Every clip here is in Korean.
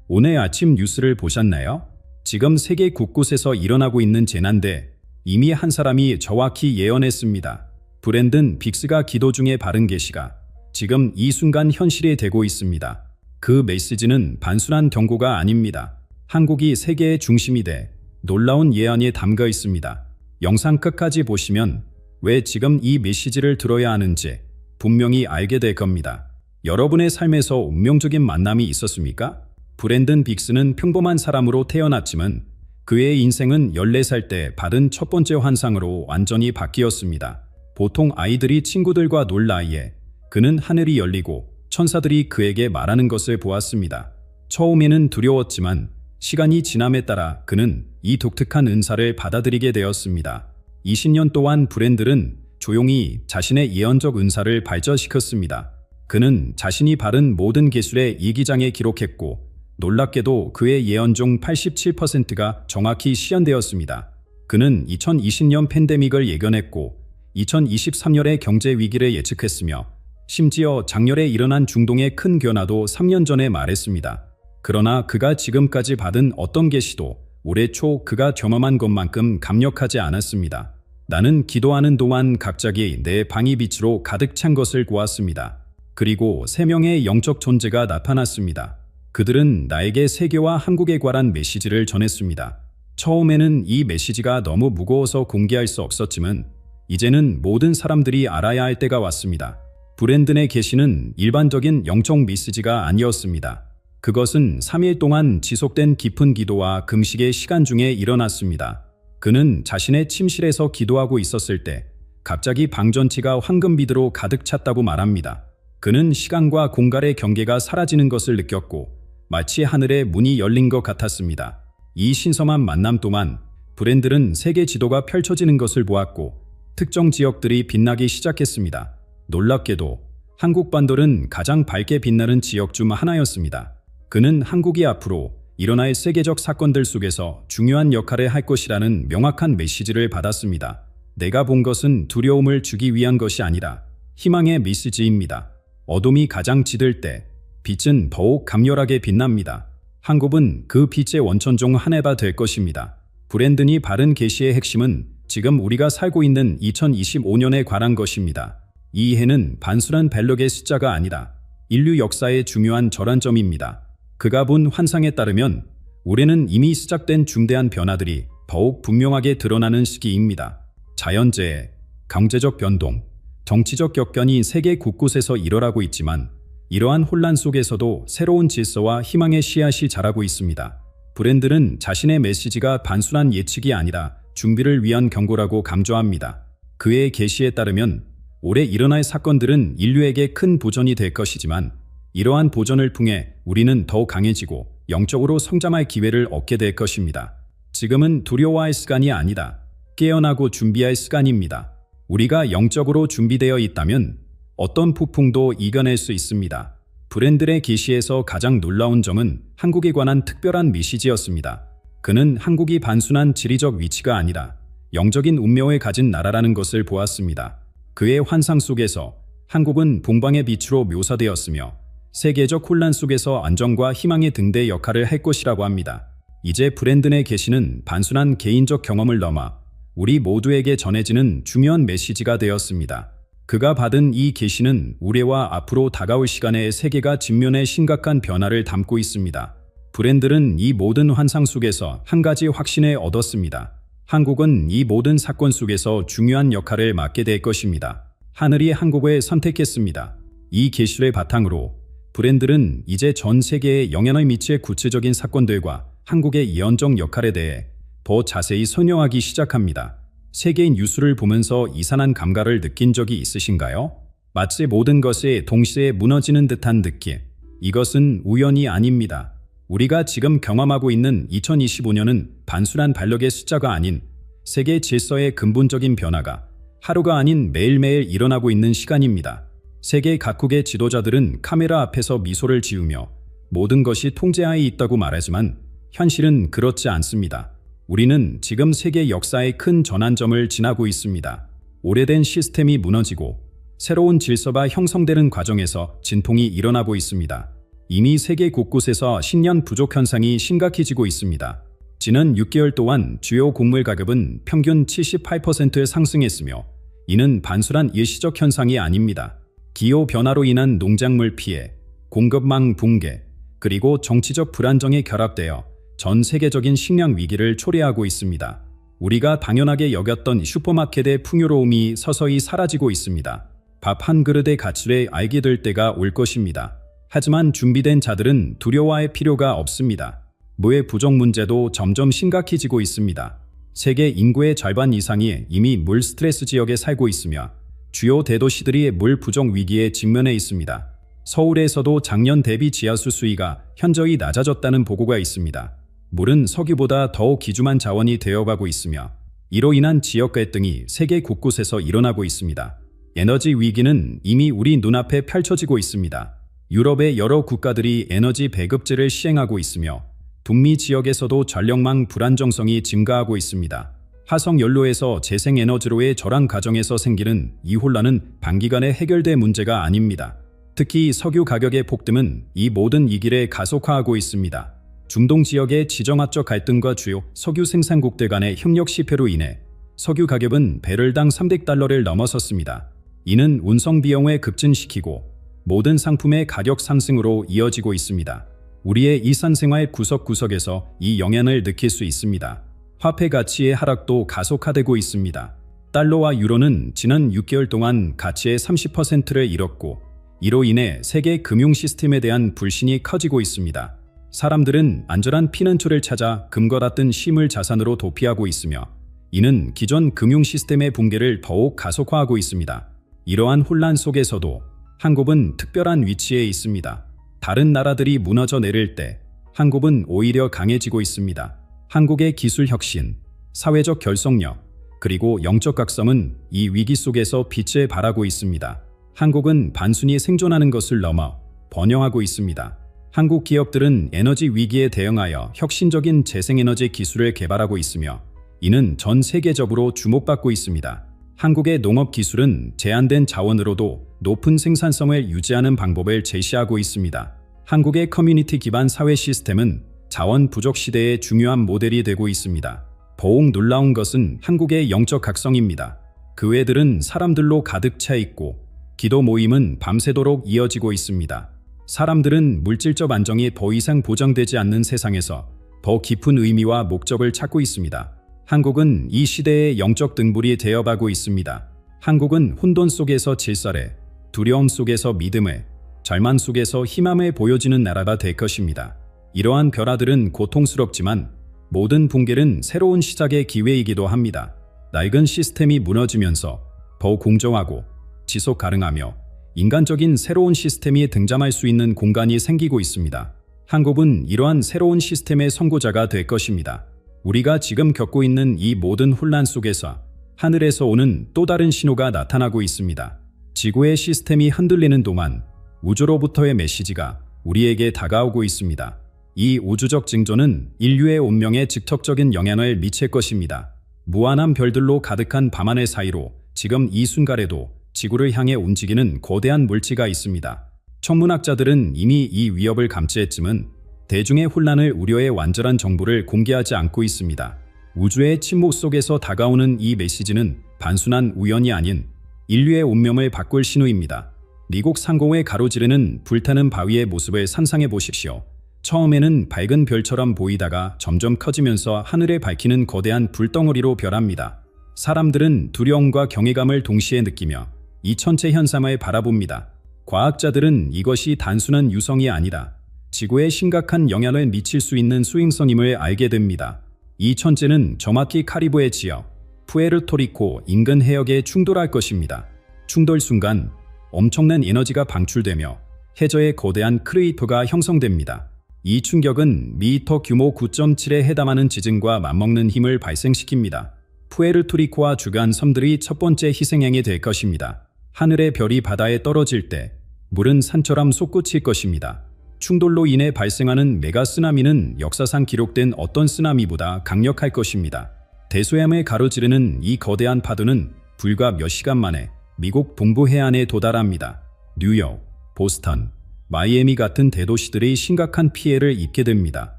오늘 아침 뉴스를 보셨나요? 지금 세계 곳곳에서 일어나고 있는 재난인데 이미 한 사람이 정확히 예언했습니다. 브랜든 빅스가 기도 중에 바른 계시가 지금 이 순간 현실이 되고 있습니다. 그 메시지는 단순한 경고가 아닙니다. 한국이 세계의 중심이 돼 놀라운 예언이 담겨 있습니다. 영상 끝까지 보시면 왜 지금 이 메시지를 들어야 하는지 분명히 알게 될 겁니다. 여러분의 삶에서 운명적인 만남이 있었습니까? 브랜든 빅스는 평범한 사람으로 태어났지만 그의 인생은 14살 때 받은 첫 번째 환상으로 완전히 바뀌었습니다. 보통 아이들이 친구들과 놀 나이에 그는 하늘이 열리고 천사들이 그에게 말하는 것을 보았습니다. 처음에는 두려웠지만 시간이 지남에 따라 그는 이 독특한 은사를 받아들이게 되었습니다. 20년 동안 브랜든은 조용히 자신의 예언적 은사를 발전시켰습니다. 그는 자신이 바른 모든 기술의 일기장에 기록했고 놀랍게도 그의 예언 중 87%가 정확히 실현되었습니다. 그는 2020년 팬데믹을 예견했고 2023년의 경제 위기를 예측했으며 심지어 작년에 일어난 중동의 큰 변화도 3년 전에 말했습니다. 그러나 그가 지금까지 받은 어떤 계시도 올해 초 그가 경험한 것만큼 강력하지 않았습니다. 나는 기도하는 동안 갑자기 내 방이 빛으로 가득 찬 것을 보았습니다. 그리고 3명의 영적 존재가 나타났습니다. 그들은 나에게 세계와 한국에 관한 메시지를 전했습니다. 처음에는 이 메시지가 너무 무거워서 공개할 수 없었지만 이제는 모든 사람들이 알아야 할 때가 왔습니다. 브랜든의 계시는 일반적인 영적 메시지가 아니었습니다. 그것은 3일 동안 지속된 깊은 기도와 금식의 시간 중에 일어났습니다. 그는 자신의 침실에서 기도하고 있었을 때 갑자기 방 전체가 황금빛으로 가득 찼다고 말합니다. 그는 시간과 공간의 경계가 사라지는 것을 느꼈고 마치 하늘의 문이 열린 것 같았습니다. 이 신성한 만남 동안 브랜든은 세계 지도가 펼쳐지는 것을 보았고 특정 지역들이 빛나기 시작했습니다. 놀랍게도 한국 반도는 가장 밝게 빛나는 지역 중 하나였습니다. 그는 한국이 앞으로 일어날 세계적 사건들 속에서 중요한 역할을 할 것이라는 명확한 메시지를 받았습니다. 내가 본 것은 두려움을 주기 위한 것이 아니라 희망의 메시지입니다. 어둠이 가장 짙을 때 빛은 더욱 강렬하게 빛납니다. 한국은 그 빛의 원천 중 하나가 될 것입니다. 브랜든이 바른 계시의 핵심은 지금 우리가 살고 있는 2025년에 관한 것입니다. 이 해는 단순한 벨록의 숫자가 아니라 인류 역사의 중요한 전환점입니다. 그가 본 환상에 따르면 올해는 이미 시작된 중대한 변화들이 더욱 분명하게 드러나는 시기입니다. 자연재해, 경제적 변동, 정치적 격변이 세계 곳곳에서 일어나고 있지만 이러한 혼란 속에서도 새로운 질서와 희망의 씨앗이 자라고 있습니다. 브랜든은 자신의 메시지가 단순한 예측이 아니라 준비를 위한 경고라고 강조합니다. 그의 계시에 따르면 올해 일어날 사건들은 인류에게 큰 보전이 될 것이지만 이러한 보전을 통해 우리는 더욱 강해지고 영적으로 성장할 기회를 얻게 될 것입니다. 지금은 두려워할 시간이 아니다. 깨어나고 준비할 시간입니다. 우리가 영적으로 준비되어 있다면 어떤 폭풍도 이겨낼 수 있습니다. 브랜든의 계시에서 가장 놀라운 점은 한국에 관한 특별한 메시지였습니다. 그는 한국이 단순한 지리적 위치가 아니라 영적인 운명을 가진 나라라는 것을 보았습니다. 그의 환상 속에서 한국은 동방의 빛으로 묘사되었으며 세계적 혼란 속에서 안정과 희망의 등대 역할을 할 것이라고 합니다. 이제 브랜든의 계시는 단순한 개인적 경험을 넘어 우리 모두에게 전해지는 중요한 메시지가 되었습니다. 그가 받은 이 계시는 우리와 앞으로 다가올 시간의 세계가 직면해 심각한 변화를 담고 있습니다. 브랜든은 이 모든 환상 속에서 한 가지 확신을 얻었습니다. 한국은 이 모든 사건 속에서 중요한 역할을 맡게 될 것입니다. 하늘이 한국을 선택했습니다. 이 계시를 바탕으로 브랜든은 이제 전 세계에 영향을 미칠 구체적인 사건들과 한국의 예언적 역할에 대해 더 자세히 설명하기 시작합니다. 세계인 뉴스를 보면서 이상한 감각을 느낀 적이 있으신가요? 마치 모든 것이 동시에 무너지는 듯한 느낌. 이것은 우연이 아닙니다. 우리가 지금 경험하고 있는 2025년은 단순한 반력의 숫자가 아닌 세계 질서의 근본적인 변화가 하루가 아닌 매일매일 일어나고 있는 시간입니다. 세계 각국의 지도자들은 카메라 앞에서 미소를 지으며 모든 것이 통제하에 있다고 말하지만 현실은 그렇지 않습니다. 우리는 지금 세계 역사의 큰 전환점을 지나고 있습니다. 오래된 시스템이 무너지고 새로운 질서가 형성되는 과정에서 진통이 일어나고 있습니다. 이미 세계 곳곳에서 식량 부족 현상이 심각해지고 있습니다. 지난 6개월 동안 주요 곡물 가격은 평균 78% 상승했으며 이는 단순한 일시적 현상이 아닙니다. 기후 변화로 인한 농작물 피해, 공급망 붕괴, 그리고 정치적 불안정에 결합되어 전 세계적인 식량 위기를 초래하고 있습니다. 우리가 당연하게 여겼던 슈퍼마켓의 풍요로움이 서서히 사라지고 있습니다. 밥 한 그릇의 가치를 알게 될 때가 올 것입니다. 하지만 준비된 자들은 두려워할 필요가 없습니다. 물 부족 문제도 점점 심각해지고 있습니다. 세계 인구의 절반 이상이 이미 물 스트레스 지역에 살고 있으며 주요 대도시들이 물 부족 위기에 직면해 있습니다. 서울에서도 작년 대비 지하수 수위가 현저히 낮아졌다는 보고가 있습니다. 물은 석유보다 더욱 귀중한 자원이 되어가고 있으며 이로 인한 지역 갈등이 세계 곳곳에서 일어나고 있습니다. 에너지 위기는 이미 우리 눈앞에 펼쳐지고 있습니다. 유럽의 여러 국가들이 에너지 배급제를 시행하고 있으며 북미 지역에서도 전력망 불안정성이 증가하고 있습니다. 화석연료에서 재생에너지로의 전환 과정에서 생기는 이 혼란은 단기간에 해결될 문제가 아닙니다. 특히 석유 가격의 폭등은 이 모든 위기를 가속화하고 있습니다. 중동 지역의 지정학적 갈등과 주요 석유 생산국들 간의 협력 실패로 인해 석유 가격은 배럴당 $300를 넘어섰습니다. 이는 운송 비용을 급증시키고 모든 상품의 가격 상승으로 이어지고 있습니다. 우리의 일상생활 구석구석에서 이 영향을 느낄 수 있습니다. 화폐 가치의 하락도 가속화되고 있습니다. 달러와 유로는 지난 6개월 동안 가치의 30%를 잃었고 이로 인해 세계 금융 시스템에 대한 불신이 커지고 있습니다. 사람들은 안전한 피난처를 찾아 금과 같은 실물 자산으로 도피하고 있으며 이는 기존 금융 시스템의 붕괴를 더욱 가속화하고 있습니다. 이러한 혼란 속에서도 한국은 특별한 위치에 있습니다. 다른 나라들이 무너져 내릴 때 한국은 오히려 강해지고 있습니다. 한국의 기술 혁신, 사회적 결속력, 그리고 영적 각성은 이 위기 속에서 빛을 발하고 있습니다. 한국은 단순히 생존하는 것을 넘어 번영하고 있습니다. 한국 기업들은 에너지 위기에 대응하여 혁신적인 재생에너지 기술을 개발하고 있으며 이는 전 세계적으로 주목받고 있습니다. 한국의 농업 기술은 제한된 자원으로도 높은 생산성을 유지하는 방법을 제시하고 있습니다. 한국의 커뮤니티 기반 사회 시스템은 자원 부족 시대의 중요한 모델이 되고 있습니다. 더욱 놀라운 것은 한국의 영적 각성입니다. 교회들은 사람들로 가득 차 있고 기도 모임은 밤새도록 이어지고 있습니다. 사람들은 물질적 안정이 더 이상 보장되지 않는 세상에서 더 깊은 의미와 목적을 찾고 있습니다. 한국은 이 시대의 영적 등불이 되어가고 있습니다. 한국은 혼돈 속에서 질서를, 두려움 속에서 믿음을, 절망 속에서 희망을 보여주는 나라가 될 것입니다. 이러한 변화들은 고통스럽지만 모든 붕괴는 새로운 시작의 기회이기도 합니다. 낡은 시스템이 무너지면서 더 공정하고 지속 가능하며 인간적인 새로운 시스템이 등장할 수 있는 공간이 생기고 있습니다. 한국은 이러한 새로운 시스템의 선구자가 될 것입니다. 우리가 지금 겪고 있는 이 모든 혼란 속에서 하늘에서 오는 또 다른 신호가 나타나고 있습니다. 지구의 시스템이 흔들리는 동안 우주로부터의 메시지가 우리에게 다가오고 있습니다. 이 우주적 징조는 인류의 운명에 직접적인 영향을 미칠 것입니다. 무한한 별들로 가득한 밤하늘 사이로 지금 이 순간에도 지구를 향해 움직이는 거대한 물체가 있습니다. 천문학자들은 이미 이 위협을 감지했지만 대중의 혼란을 우려해 완전한 정보를 공개하지 않고 있습니다. 우주의 침묵 속에서 다가오는 이 메시지는 단순한 우연이 아닌 인류의 운명을 바꿀 신호입니다. 미국 상공을 가로지르는 불타는 바위의 모습을 상상해 보십시오. 처음에는 밝은 별처럼 보이다가 점점 커지면서 하늘을 밝히는 거대한 불덩어리로 변합니다. 사람들은 두려움과 경외감을 동시에 느끼며 이 천체 현상을 바라봅니다. 과학자들은 이것이 단순한 유성이 아니라 지구에 심각한 영향을 미칠 수 있는 수행성임을 알게 됩니다. 이 천체는 정확히 카리브해 지역, 푸에르토리코 인근 해역에 충돌할 것입니다. 충돌 순간 엄청난 에너지가 방출되며 해저에 거대한 크레이터가 형성됩니다. 이 충격은 미터 규모 9.7에 해당하는 지진과 맞먹는 힘을 발생시킵니다. 푸에르토리코와 주간 섬들이 첫 번째 희생양이 될 것입니다. 하늘의 별이 바다에 떨어질 때 물은 산처럼 솟구칠 것입니다. 충돌로 인해 발생하는 메가 쓰나미는 역사상 기록된 어떤 쓰나미보다 강력할 것입니다. 대서양을 가로지르는 이 거대한 파도는 불과 몇 시간 만에 미국 동부 해안에 도달합니다. 뉴욕, 보스턴, 마이애미 같은 대도시들이 심각한 피해를 입게 됩니다.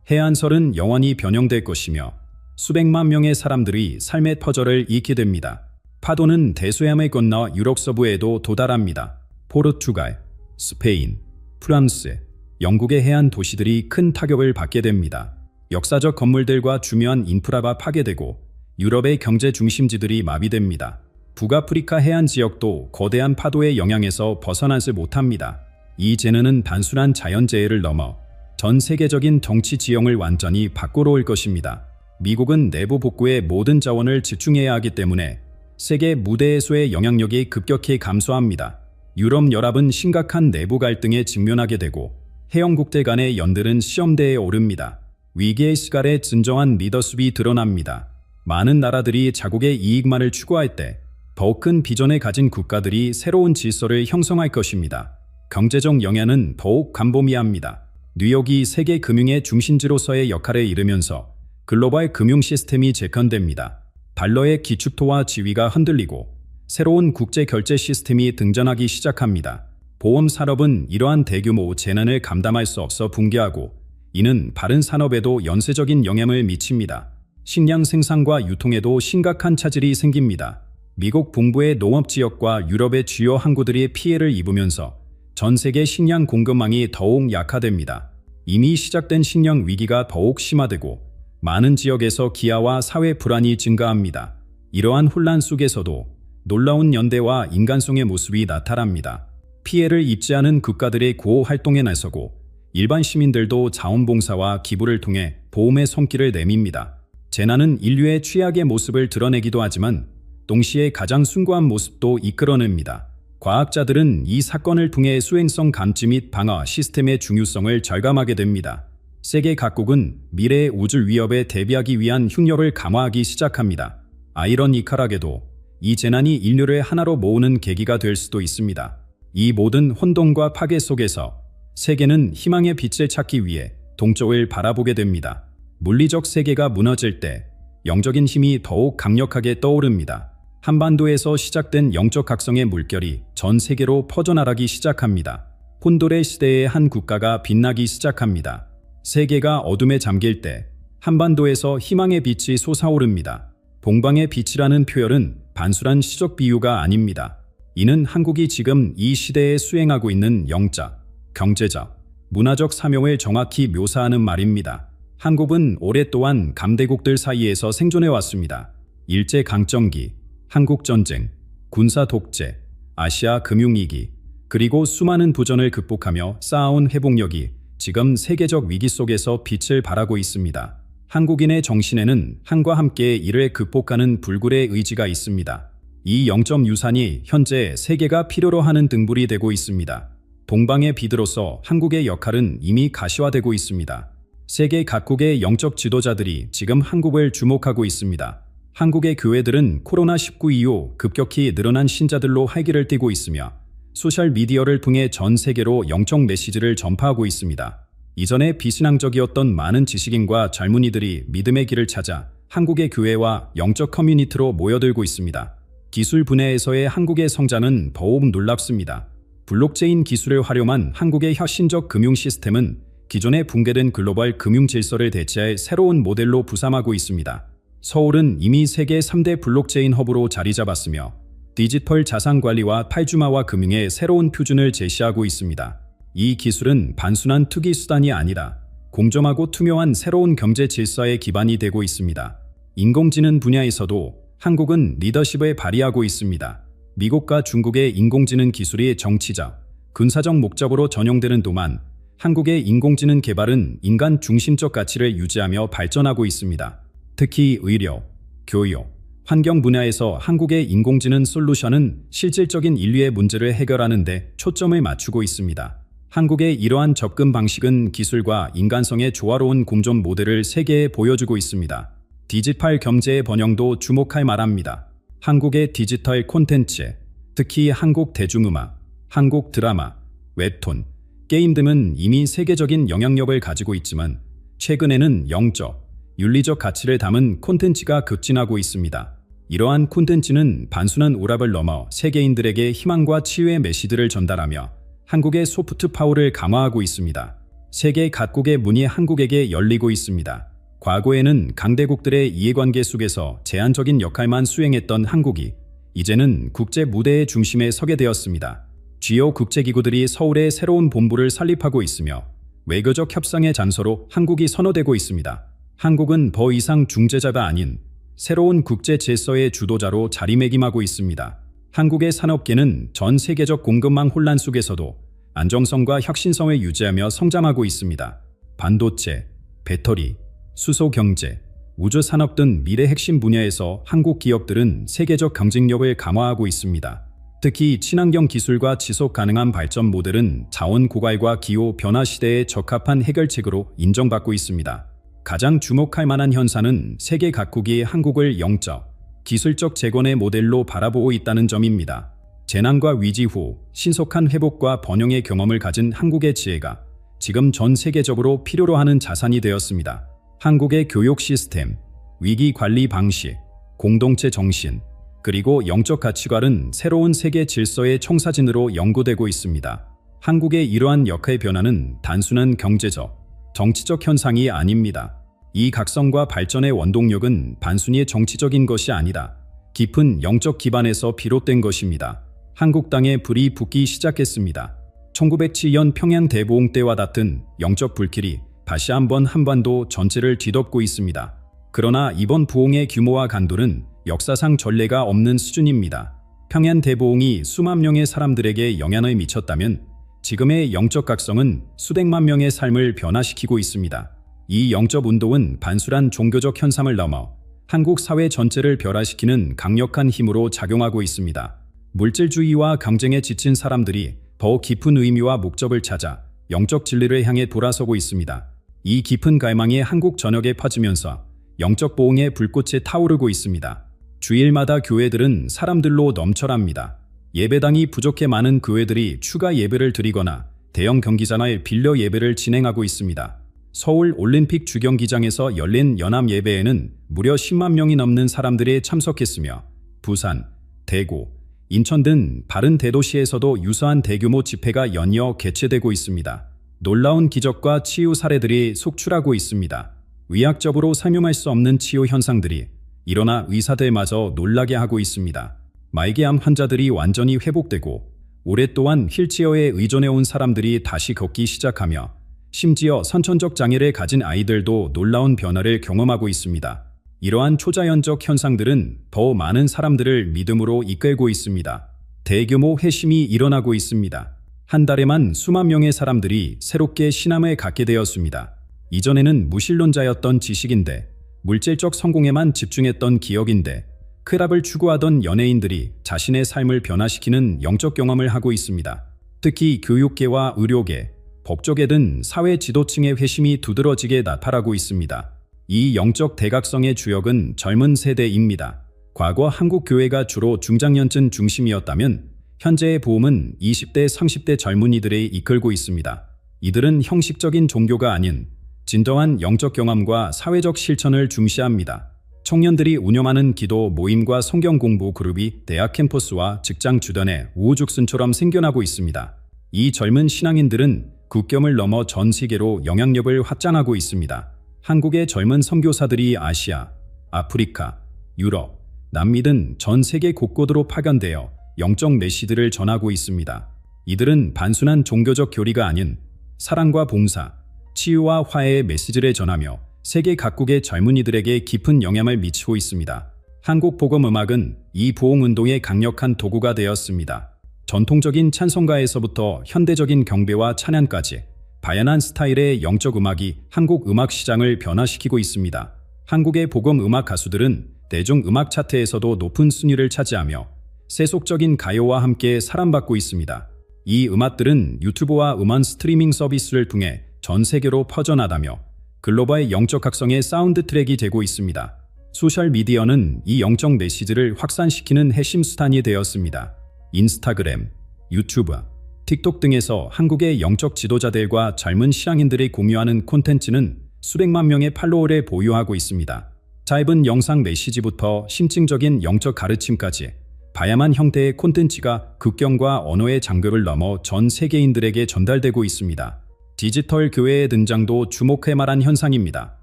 해안설은 영원히 변형될 것이며 수백만 명의 사람들이 삶의 터전을 잃게 됩니다. 파도는 대서양을 건너 유럽 서부에도 도달합니다. 포르투갈, 스페인, 프랑스, 영국의 해안 도시들이 큰 타격을 받게 됩니다. 역사적 건물들과 중요한 인프라가 파괴되고 유럽의 경제 중심지들이 마비됩니다. 북아프리카 해안 지역도 거대한 파도의 영향에서 벗어나지 못합니다. 이 재난은 단순한 자연재해를 넘어 전 세계적인 정치 지형을 완전히 바꾸어 올 것입니다. 미국은 내부 복구에 모든 자원을 집중해야 하기 때문에 세계 무대에서의 영향력이 급격히 감소합니다. 유럽연합은 심각한 내부 갈등에 직면하게 되고 회원국들 간의 연대는 시험대에 오릅니다. 위기의 시간에 진정한 리더십이 드러납니다. 많은 나라들이 자국의 이익만을 추구할 때 더욱 큰 비전을 가진 국가들이 새로운 질서를 형성할 것입니다. 경제적 영향은 더욱 광범위합니다. 뉴욕이 세계 금융의 중심지로서의 역할을 이루면서 글로벌 금융 시스템이 재편됩니다. 달러의 기축토와 지위가 흔들리고 새로운 국제 결제 시스템이 등장하기 시작합니다. 보험 산업은 이러한 대규모 재난을 감당할 수 없어 붕괴하고 이는 다른 산업에도 연쇄적인 영향을 미칩니다. 식량 생산과 유통에도 심각한 차질이 생깁니다. 미국 북부의 농업지역과 유럽의 주요 항구들이 피해를 입으면서 전 세계 식량 공급망이 더욱 약화됩니다. 이미 시작된 식량 위기가 더욱 심화되고 많은 지역에서 기아와 사회 불안이 증가합니다. 이러한 혼란 속에서도 놀라운 연대와 인간성의 모습이 나타납니다. 피해를 입지 않은 국가들의 구호 활동에 나서고 일반 시민들도 자원봉사와 기부를 통해 보험의 손길을 내밉니다. 재난은 인류의 취약의 모습을 드러내기도 하지만 동시에 가장 숭고한 모습도 이끌어냅니다. 과학자들은 이 사건을 통해 수행성 감지 및 방어 시스템의 중요성을 절감하게 됩니다. 세계 각국은 미래의 우주 위협에 대비하기 위한 흉력을 강화하기 시작합니다. 아이러니컬하게도 이 재난이 인류를 하나로 모으는 계기가 될 수도 있습니다. 이 모든 혼돈과 파괴 속에서 세계는 희망의 빛을 찾기 위해 동쪽을 바라보게 됩니다. 물리적 세계가 무너질 때 영적인 힘이 더욱 강력하게 떠오릅니다. 한반도에서 시작된 영적 각성의 물결이 전 세계로 퍼져나가기 시작합니다. 혼돈의 시대의 한 국가가 빛나기 시작합니다. 세계가 어둠에 잠길 때 한반도에서 희망의 빛이 솟아오릅니다. 봉방의 빛이라는 표현은 단순한 시적 비유가 아닙니다. 이는 한국이 지금 이 시대에 수행하고 있는 영적, 경제적, 문화적 사명을 정확히 묘사하는 말입니다. 한국은 오랫동안 감대국들 사이에서 생존해왔습니다. 일제강점기, 한국전쟁, 군사독재, 아시아 금융위기, 그리고 수많은 도전을 극복하며 쌓아온 회복력이 지금 세계적 위기 속에서 빛을 발하고 있습니다. 한국인의 정신에는 한과 함께 이를 극복하는 불굴의 의지가 있습니다. 이 영적 유산이 현재 세계가 필요로 하는 등불이 되고 있습니다. 동방의 빛으로서 한국의 역할은 이미 가시화되고 있습니다. 세계 각국의 영적 지도자들이 지금 한국을 주목하고 있습니다. 한국의 교회들은 코로나19 이후 급격히 늘어난 신자들로 활기를 띠고 있으며 소셜미디어를 통해 전 세계로 영적 메시지를 전파하고 있습니다. 이전에 비신앙적이었던 많은 지식인과 젊은이들이 믿음의 길을 찾아 한국의 교회와 영적 커뮤니티로 모여들고 있습니다. 기술 분야에서의 한국의 성장은 더욱 놀랍습니다. 블록체인 기술을 활용한 한국의 혁신적 금융 시스템은 기존의 붕괴된 글로벌 금융 질서를 대체할 새로운 모델로 부상하고 있습니다. 서울은 이미 세계 3대 블록체인 허브로 자리 잡았으며 디지털 자산 관리와 탈중화와 금융의 새로운 표준을 제시하고 있습니다. 이 기술은 단순한 투기 수단이 아니라 공정하고 투명한 새로운 경제 질서의 기반이 되고 있습니다. 인공지능 분야에서도 한국은 리더십을 발휘하고 있습니다. 미국과 중국의 인공지능 기술이 정치적, 군사적 목적으로 전용되는 동안 한국의 인공지능 개발은 인간 중심적 가치를 유지하며 발전하고 있습니다. 특히 의료, 교육, 환경 분야에서 한국의 인공지능 솔루션은 실질적인 인류의 문제를 해결하는 데 초점을 맞추고 있습니다. 한국의 이러한 접근 방식은 기술과 인간성의 조화로운 공존 모델을 세계에 보여주고 있습니다. 디지털 경제의 번영도 주목할 만합니다. 한국의 디지털 콘텐츠, 특히 한국 대중음악, 한국 드라마, 웹툰, 게임 등은 이미 세계적인 영향력을 가지고 있지만 최근에는 영적, 윤리적 가치를 담은 콘텐츠가 급진하고 있습니다. 이러한 콘텐츠는 단순한 오락을 넘어 세계인들에게 희망과 치유의 메시지를 전달하며 한국의 소프트 파워를 강화하고 있습니다. 세계 각국의 문이 한국에게 열리고 있습니다. 과거에는 강대국들의 이해관계 속에서 제한적인 역할만 수행했던 한국이 이제는 국제 무대의 중심에 서게 되었습니다. 주요 국제기구들이 서울에 새로운 본부를 설립하고 있으며 외교적 협상의 장소로 한국이 선호되고 있습니다. 한국은 더 이상 중재자가 아닌 새로운 국제 질서의 주도자로 자리매김하고 있습니다. 한국의 산업계는 전 세계적 공급망 혼란 속에서도 안정성과 혁신성을 유지하며 성장하고 있습니다. 반도체, 배터리, 수소경제, 우주산업 등 미래 핵심 분야에서 한국 기업들은 세계적 경쟁력을 강화하고 있습니다. 특히 친환경 기술과 지속 가능한 발전 모델은 자원 고갈과 기후 변화 시대에 적합한 해결책으로 인정받고 있습니다. 가장 주목할 만한 현상은 세계 각국이 한국을 영적, 기술적 재건의 모델로 바라보고 있다는 점입니다. 재난과 위기 후 신속한 회복과 번영의 경험을 가진 한국의 지혜가 지금 전 세계적으로 필요로 하는 자산이 되었습니다. 한국의 교육 시스템, 위기 관리 방식, 공동체 정신, 그리고 영적 가치관은 새로운 세계 질서의 청사진으로 연구되고 있습니다. 한국의 이러한 역할 변화는 단순한 경제적, 정치적 현상이 아닙니다. 이 각성과 발전의 원동력은 단순히 정치적인 것이 아니라 깊은 영적 기반에서 비롯된 것입니다. 한국 땅에 불이 붙기 시작했습니다. 1907년 평양 대보응 때와 같은 영적 불길이 다시 한번 한반도 전체를 뒤덮고 있습니다. 그러나 이번 부흥의 규모와 간도는 역사상 전례가 없는 수준입니다. 평양 대보응이 수만 명의 사람들에게 영향을 미쳤다면 지금의 영적 각성은 수백만 명의 삶을 변화시키고 있습니다. 이 영적 운동은 단순한 종교적 현상을 넘어 한국 사회 전체를 변화시키는 강력한 힘으로 작용하고 있습니다. 물질주의와 경쟁에 지친 사람들이 더 깊은 의미와 목적을 찾아 영적 진리를 향해 돌아서고 있습니다. 이 깊은 갈망이 한국 전역에 퍼지면서 영적 보응의 불꽃이 타오르고 있습니다. 주일마다 교회들은 사람들로 넘쳐납니다. 예배당이 부족해 많은 교회들이 추가 예배를 드리거나 대형 경기장을 빌려 예배를 진행하고 있습니다. 서울 올림픽 주경기장에서 열린 연합 예배에는 무려 10만 명이 넘는 사람들이 참석했으며 부산, 대구, 인천 등 다른 대도시에서도 유사한 대규모 집회가 연이어 개최되고 있습니다. 놀라운 기적과 치유 사례들이 속출하고 있습니다. 의학적으로 설명할 수 없는 치유 현상들이 일어나 의사들마저 놀라게 하고 있습니다. 말기암 환자들이 완전히 회복되고 오랫동안 휠체어에 의존해온 사람들이 다시 걷기 시작하며 심지어 선천적 장애를 가진 아이들도 놀라운 변화를 경험하고 있습니다. 이러한 초자연적 현상들은 더 많은 사람들을 믿음으로 이끌고 있습니다. 대규모 회심이 일어나고 있습니다. 한 달에만 수만 명의 사람들이 새롭게 신앙을 갖게 되었습니다. 이전에는 무신론자였던 지식인데 물질적 성공에만 집중했던 기억인데 쾌락을 추구하던 연예인들이 자신의 삶을 변화시키는 영적 경험을 하고 있습니다. 특히 교육계와 의료계, 법조계 등 사회 지도층의 회심이 두드러지게 나타나고 있습니다. 이 영적 대각성의 주역은 젊은 세대입니다. 과거 한국 교회가 주로 중장년층 중심이었다면 현재의 보험은 20대, 30대 젊은이들이 이끌고 있습니다. 이들은 형식적인 종교가 아닌 진정한 영적 경험과 사회적 실천을 중시합니다. 청년들이 운영하는 기도 모임과 성경 공부 그룹이 대학 캠퍼스와 직장 주변에 우후죽순처럼 생겨나고 있습니다. 이 젊은 신앙인들은 국경을 넘어 전 세계로 영향력을 확장하고 있습니다. 한국의 젊은 선교사들이 아시아, 아프리카, 유럽, 남미 등 전 세계 곳곳으로 파견되어 영적 메시지를 전하고 있습니다. 이들은 단순한 종교적 교리가 아닌 사랑과 봉사, 치유와 화해의 메시지를 전하며 세계 각국의 젊은이들에게 깊은 영향을 미치고 있습니다. 한국 복음음악은 이 보응운동의 강력한 도구가 되었습니다. 전통적인 찬송가에서부터 현대적인 경배와 찬양까지 다양한 스타일의 영적 음악이 한국 음악 시장을 변화시키고 있습니다. 한국의 복음 음악 가수들은 대중 음악 차트에서도 높은 순위를 차지하며 세속적인 가요와 함께 사랑받고 있습니다. 이 음악들은 유튜브와 음원 스트리밍 서비스를 통해 전 세계로 퍼져나가며 글로벌 영적 각성의 사운드 트랙이 되고 있습니다. 소셜미디어는 이 영적 메시지를 확산시키는 핵심 수단이 되었습니다. 인스타그램, 유튜브, 틱톡 등에서 한국의 영적 지도자들과 젊은 신앙인들이 공유하는 콘텐츠는 수백만 명의 팔로워를 보유하고 있습니다. 짧은 영상 메시지부터 심층적인 영적 가르침까지 봐야만 형태의 콘텐츠가 국경과 언어의 장벽을 넘어 전 세계인들에게 전달되고 있습니다. 디지털 교회의 등장도 주목할 만한 현상입니다.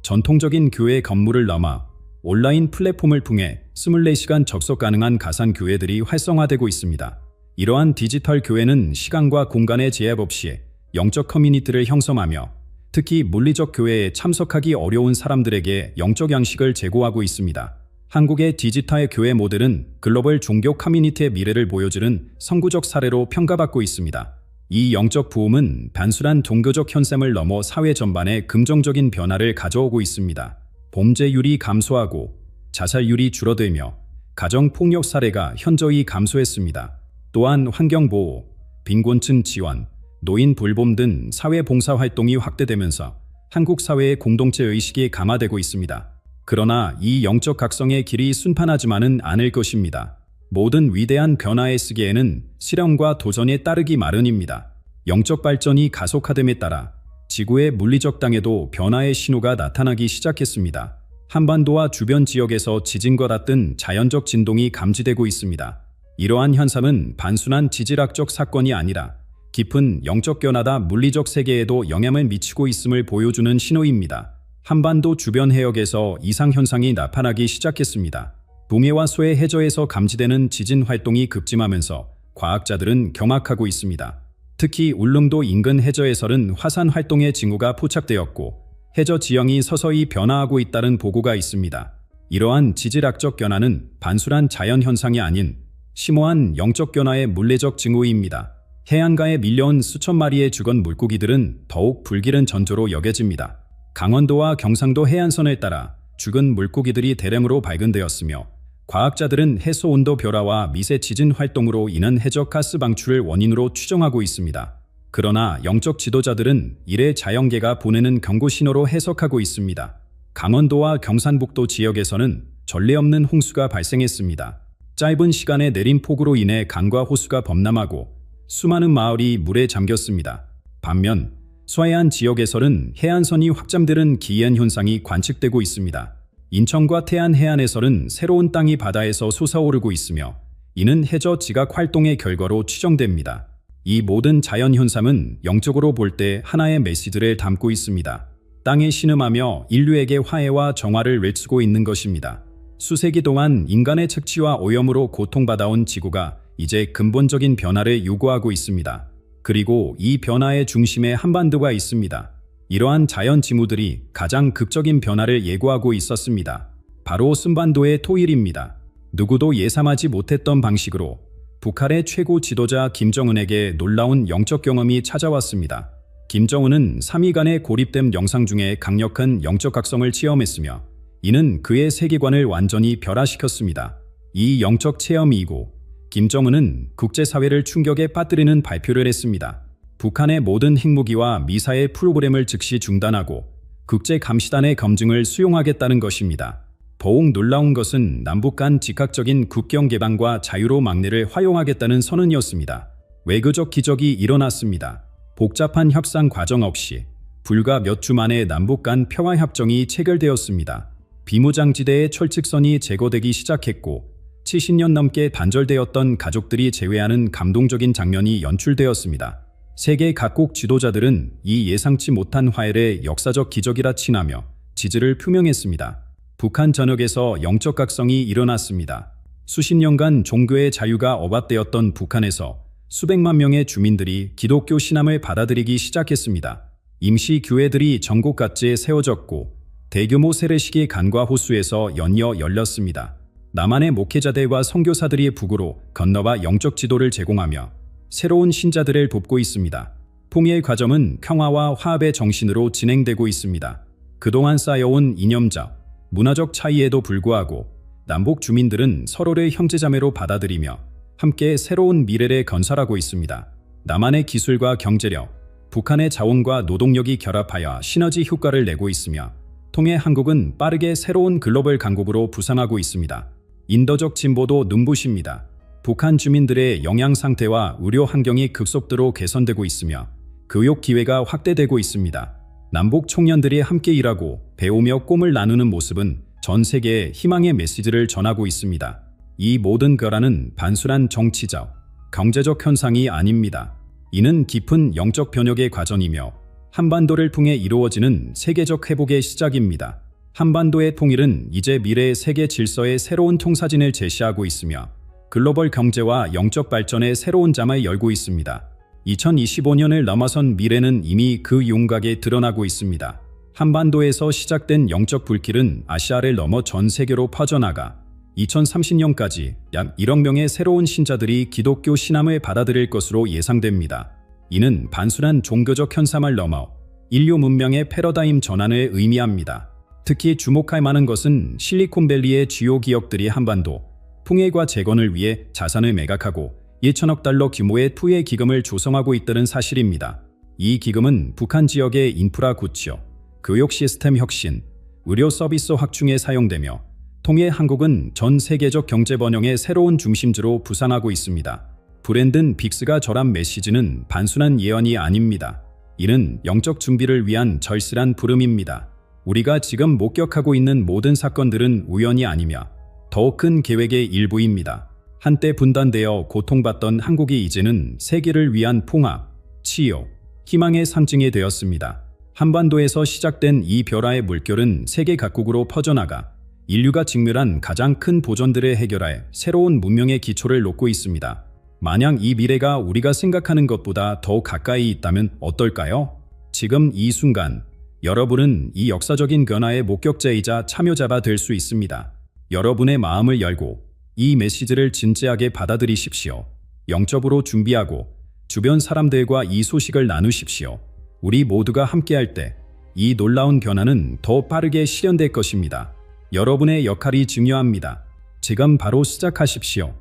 전통적인 교회 건물을 넘어 온라인 플랫폼을 통해 24시간 접속 가능한 가상 교회들이 활성화되고 있습니다. 이러한 디지털 교회는 시간과 공간의 제약 없이 영적 커뮤니티를 형성하며 특히 물리적 교회에 참석하기 어려운 사람들에게 영적 양식을 제공하고 있습니다. 한국의 디지털 교회 모델은 글로벌 종교 커뮤니티의 미래를 보여주는 선구적 사례로 평가받고 있습니다. 이 영적 부흥은 단순한 종교적 현상을 넘어 사회 전반에 긍정적인 변화를 가져오고 있습니다. 범죄율이 감소하고 자살률이 줄어들며 가정폭력 사례가 현저히 감소했습니다. 또한 환경보호, 빈곤층 지원, 노인 돌봄 등 사회봉사활동이 확대되면서 한국 사회의 공동체 의식이 강화되고 있습니다. 그러나 이 영적 각성의 길이 순탄하지만은 않을 것입니다. 모든 위대한 변화의 시기에는 실험과 도전에 따르기 마련입니다. 영적 발전이 가속화됨에 따라 지구의 물리적 땅에도 변화의 신호가 나타나기 시작했습니다. 한반도와 주변 지역에서 지진과 같은 자연적 진동이 감지되고 있습니다. 이러한 현상은 단순한 지질학적 사건이 아니라 깊은 영적 변화다 물리적 세계에도 영향을 미치고 있음을 보여주는 신호입니다. 한반도 주변 해역에서 이상현상이 나타나기 시작했습니다. 동해와 소해 해저에서 감지되는 지진 활동이 급증하면서 과학자들은 경악하고 있습니다. 특히 울릉도 인근 해저에서는 화산 활동의 징후가 포착되었고 해저 지형이 서서히 변화하고 있다는 보고가 있습니다. 이러한 지질학적 변화는 단순한 자연현상이 아닌 심오한 영적 변화의 물리적 징후입니다. 해안가에 밀려온 수천 마리의 죽은 물고기들은 더욱 불길한 전조로 여겨집니다. 강원도와 경상도 해안선을 따라 죽은 물고기들이 대량으로 발견되었으며 과학자들은 해수 온도 변화와 미세 지진 활동으로 인한 해저 가스 방출을 원인으로 추정하고 있습니다. 그러나 영적 지도자들은 이를 자연계가 보내는 경고 신호로 해석하고 있습니다. 강원도와 경상북도 지역에서는 전례 없는 홍수가 발생했습니다. 짧은 시간에 내린 폭우로 인해 강과 호수가 범람하고 수많은 마을이 물에 잠겼습니다. 반면 서해안 지역에서는 해안선이 확장되는 기이한 현상이 관측되고 있습니다. 인천과 태안 해안에서는 새로운 땅이 바다에서 솟아오르고 있으며 이는 해저 지각 활동의 결과로 추정됩니다. 이 모든 자연현상은 영적으로 볼 때 하나의 메시지를 담고 있습니다. 땅에 신음하며 인류에게 화해와 정화를 외치고 있는 것입니다. 수세기 동안 인간의 착취와 오염으로 고통받아온 지구가 이제 근본적인 변화를 요구하고 있습니다. 그리고 이 변화의 중심에 한반도가 있습니다. 이러한 자연 징후들이 가장 극적인 변화를 예고하고 있었습니다. 바로 신반도의 토일입니다. 누구도 예상하지 못했던 방식으로 북한의 최고 지도자 김정은에게 놀라운 영적 경험이 찾아왔습니다. 김정은은 3일간의 고립된 영상 중에 강력한 영적 각성을 체험했으며 이는 그의 세계관을 완전히 변화시켰습니다. 이 영적 체험 이후 김정은은 국제사회를 충격에 빠뜨리는 발표를 했습니다. 북한의 모든 핵무기와 미사일 프로그램을 즉시 중단하고 국제감시단의 검증을 수용하겠다는 것입니다. 더욱 놀라운 것은 남북 간 즉각적인 국경 개방과 자유로 막내를 허용하겠다는 선언이었습니다. 외교적 기적이 일어났습니다. 복잡한 협상 과정 없이 불과 몇 주 만에 남북 간 평화협정이 체결되었습니다. 비무장지대의 철책선이 제거되기 시작했고 70년 넘게 단절되었던 가족들이 재회하는 감동적인 장면이 연출되었습니다. 세계 각국 지도자들은 이 예상치 못한 화해를 역사적 기적이라 칭하며 지지를 표명했습니다. 북한 전역에서 영적 각성이 일어났습니다. 수십 년간 종교의 자유가 억압되었던 북한에서 수백만 명의 주민들이 기독교 신앙을 받아들이기 시작했습니다. 임시 교회들이 전국 각지에 세워졌고 대규모 세례식이 간과 호수에서 연이어 열렸습니다. 남한의 목회자들과 선교사들이 북으로 건너와 영적 지도를 제공하며 새로운 신자들을 돕고 있습니다. 통일 과정은 평화와 화합의 정신으로 진행되고 있습니다. 그동안 쌓여온 이념적, 문화적 차이에도 불구하고 남북 주민들은 서로를 형제자매로 받아들이며 함께 새로운 미래를 건설하고 있습니다. 남한의 기술과 경제력, 북한의 자원과 노동력이 결합하여 시너지 효과를 내고 있으며 통해 한국은 빠르게 새로운 글로벌 강국으로 부상하고 있습니다. 인도적 진보도 눈부십니다. 북한 주민들의 영양 상태와 의료 환경이 급속도로 개선되고 있으며 교육 기회가 확대되고 있습니다. 남북 청년들이 함께 일하고 배우며 꿈을 나누는 모습은 전 세계에 희망의 메시지를 전하고 있습니다. 이 모든 변화는 단순한 정치적, 경제적 현상이 아닙니다. 이는 깊은 영적 변혁의 과정이며 한반도를 통해 이루어지는 세계적 회복의 시작입니다. 한반도의 통일은 이제 미래의 세계 질서의 새로운 통사진을 제시하고 있으며 글로벌 경제와 영적 발전의 새로운 장을 열고 있습니다. 2025년을 넘어선 미래는 이미 그 윤곽에 드러나고 있습니다. 한반도에서 시작된 영적 불길은 아시아를 넘어 전 세계로 퍼져나가 2030년까지 약 1억 명의 새로운 신자들이 기독교 신앙을 받아들일 것으로 예상됩니다. 이는 단순한 종교적 현상을 넘어 인류 문명의 패러다임 전환을 의미합니다. 특히 주목할 만한 것은 실리콘밸리의 주요 기업들이 한반도 통일과 재건을 위해 자산을 매각하고 1천억 달러 규모의 투여 기금을 조성하고 있다는 사실입니다. 이 기금은 북한 지역의 인프라 구축, 교육 시스템 혁신, 의료 서비스 확충에 사용되며 통해 한국은 전 세계적 경제 번영의 새로운 중심지로 부상하고 있습니다. 브랜든 빅스가 전한 메시지는 단순한 예언이 아닙니다. 이는 영적 준비를 위한 절실한 부름입니다. 우리가 지금 목격하고 있는 모든 사건들은 우연이 아니며 더 큰 계획의 일부입니다. 한때 분단되어 고통받던 한국이 이제는 세계를 위한 통합, 치유, 희망의 상징이 되었습니다. 한반도에서 시작된 이 변화의 물결은 세계 각국으로 퍼져나가 인류가 직면한 가장 큰 보전들을 해결할 새로운 문명의 기초를 놓고 있습니다. 만약 이 미래가 우리가 생각하는 것보다 더 가까이 있다면 어떨까요? 지금 이 순간 여러분은 이 역사적인 변화의 목격자이자 참여자가 될 수 있습니다. 여러분의 마음을 열고 이 메시지를 진지하게 받아들이십시오. 영적으로 준비하고 주변 사람들과 이 소식을 나누십시오. 우리 모두가 함께할 때 이 놀라운 변화는 더 빠르게 실현될 것입니다. 여러분의 역할이 중요합니다. 지금 바로 시작하십시오.